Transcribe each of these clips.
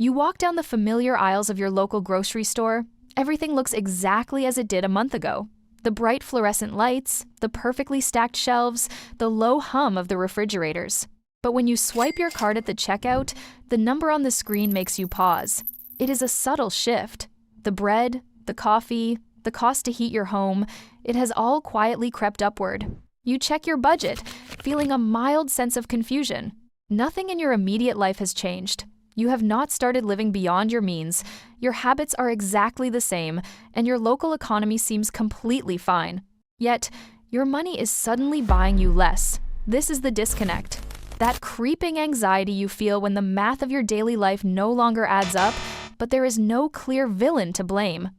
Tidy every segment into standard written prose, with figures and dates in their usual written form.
You walk down the familiar aisles of your local grocery store. Everything looks exactly as it did a month ago. The bright fluorescent lights, the perfectly stacked shelves, the low hum of the refrigerators. But when you swipe your card at the checkout, the number on the screen makes you pause. It is a subtle shift. The bread, the coffee, the cost to heat your home, it has all quietly crept upward. You check your budget, feeling a mild sense of confusion. Nothing in your immediate life has changed. You have not started living beyond your means, your habits are exactly the same, and your local economy seems completely fine. Yet, your money is suddenly buying you less. This is the disconnect. That creeping anxiety you feel when the math of your daily life no longer adds up, but there is no clear villain to blame.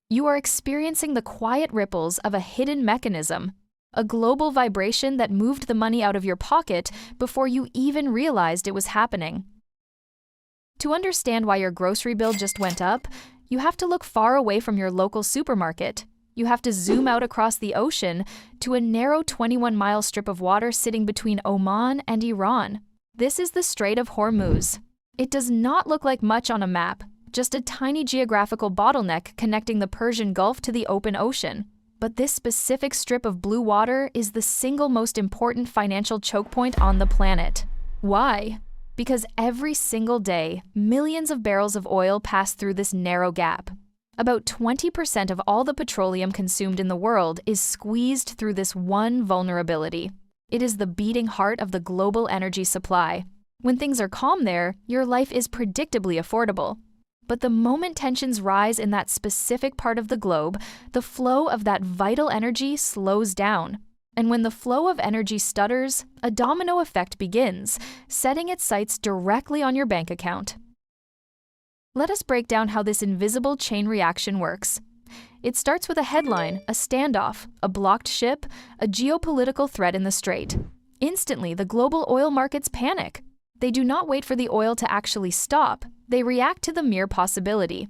You are experiencing the quiet ripples of a hidden mechanism, a global vibration that moved the money out of your pocket before you even realized it was happening. To understand why your grocery bill just went up, you have to look far away from your local supermarket. You have to zoom out across the ocean to a narrow 21-mile strip of water sitting between Oman and Iran. This is the Strait of Hormuz. It does not look like much on a map, just a tiny geographical bottleneck connecting the Persian Gulf to the open ocean. But this specific strip of blue water is the single most important financial choke point on the planet. Why? Because every single day, millions of barrels of oil pass through this narrow gap. About 20% of all the petroleum consumed in the world is squeezed through this one vulnerability. It is the beating heart of the global energy supply. When things are calm there, your life is predictably affordable. But the moment tensions rise in that specific part of the globe, the flow of that vital energy slows down. And when the flow of energy stutters, a domino effect begins, setting its sights directly on your bank account. Let us break down how this invisible chain reaction works. It starts with a headline, a standoff, a blocked ship, a geopolitical threat in the strait. Instantly, the global oil markets panic. They do not wait for the oil to actually stop. They react to the mere possibility.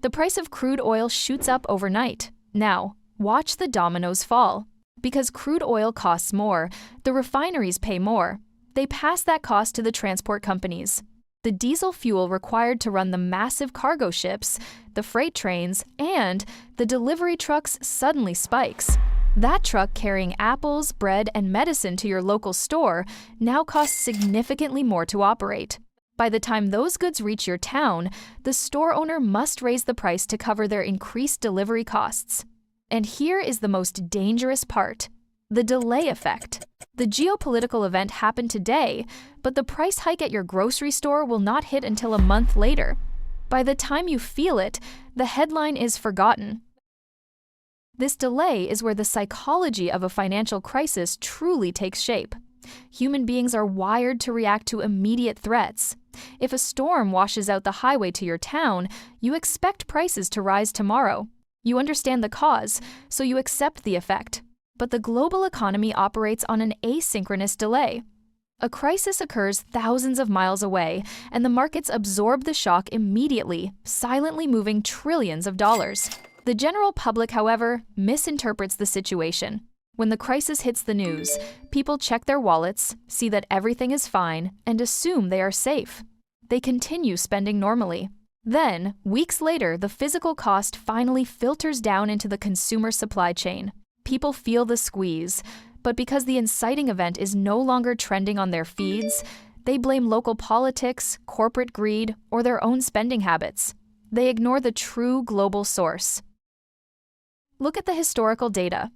The price of crude oil shoots up overnight. Now, watch the dominoes fall. Because crude oil costs more, the refineries pay more. They pass that cost to the transport companies. The diesel fuel required to run the massive cargo ships, the freight trains, and the delivery trucks suddenly spikes. That truck carrying apples, bread, and medicine to your local store now costs significantly more to operate. By the time those goods reach your town, the store owner must raise the price to cover their increased delivery costs. And here is the most dangerous part, the delay effect. The geopolitical event happened today, but the price hike at your grocery store will not hit until a month later. By the time you feel it, the headline is forgotten. This delay is where the psychology of a financial crisis truly takes shape. Human beings are wired to react to immediate threats. If a storm washes out the highway to your town, you expect prices to rise tomorrow. You understand the cause, so you accept the effect. But the global economy operates on an asynchronous delay. A crisis occurs thousands of miles away, and the markets absorb the shock immediately, silently moving trillions of dollars. The general public, however, misinterprets the situation. When the crisis hits the news, people check their wallets, see that everything is fine, and assume they are safe. They continue spending normally. Then, weeks later, the physical cost finally filters down into the consumer supply chain. People feel the squeeze, but because the inciting event is no longer trending on their feeds, they blame local politics, corporate greed, or their own spending habits. They ignore the true global source. Look at the historical data.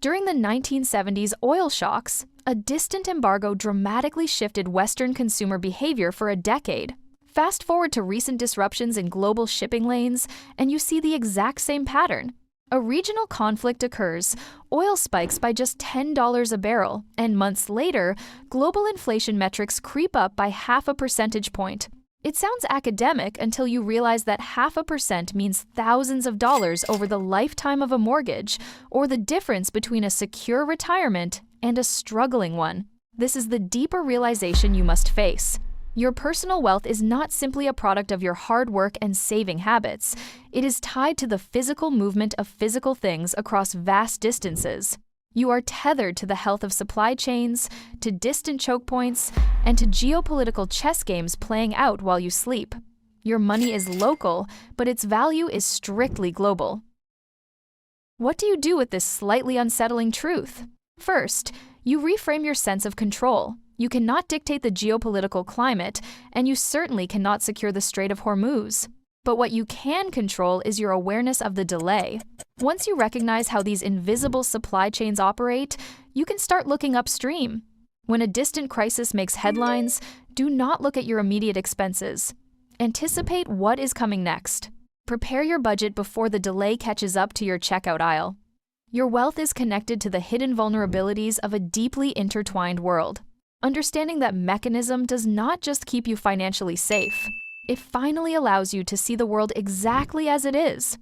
During the 1970s oil shocks, a distant embargo dramatically shifted Western consumer behavior for a decade. Fast forward to recent disruptions in global shipping lanes, and you see the exact same pattern. A regional conflict occurs, oil spikes by just $10 a barrel, and months later, global inflation metrics creep up by 0.5 percentage point. It sounds academic until you realize that 0.5% means thousands of dollars over the lifetime of a mortgage, or the difference between a secure retirement and a struggling one. This is the deeper realization you must face. Your personal wealth is not simply a product of your hard work and saving habits. It is tied to the physical movement of physical things across vast distances. You are tethered to the health of supply chains, to distant choke points, and to geopolitical chess games playing out while you sleep. Your money is local, but its value is strictly global. What do you do with this slightly unsettling truth? First, you reframe your sense of control. You cannot dictate the geopolitical climate, and you certainly cannot secure the Strait of Hormuz. But what you can control is your awareness of the delay. Once you recognize how these invisible supply chains operate, you can start looking upstream. When a distant crisis makes headlines, do not look at your immediate expenses. Anticipate what is coming next. Prepare your budget before the delay catches up to your checkout aisle. Your wealth is connected to the hidden vulnerabilities of a deeply intertwined world. Understanding that mechanism does not just keep you financially safe. It finally allows you to see the world exactly as it is.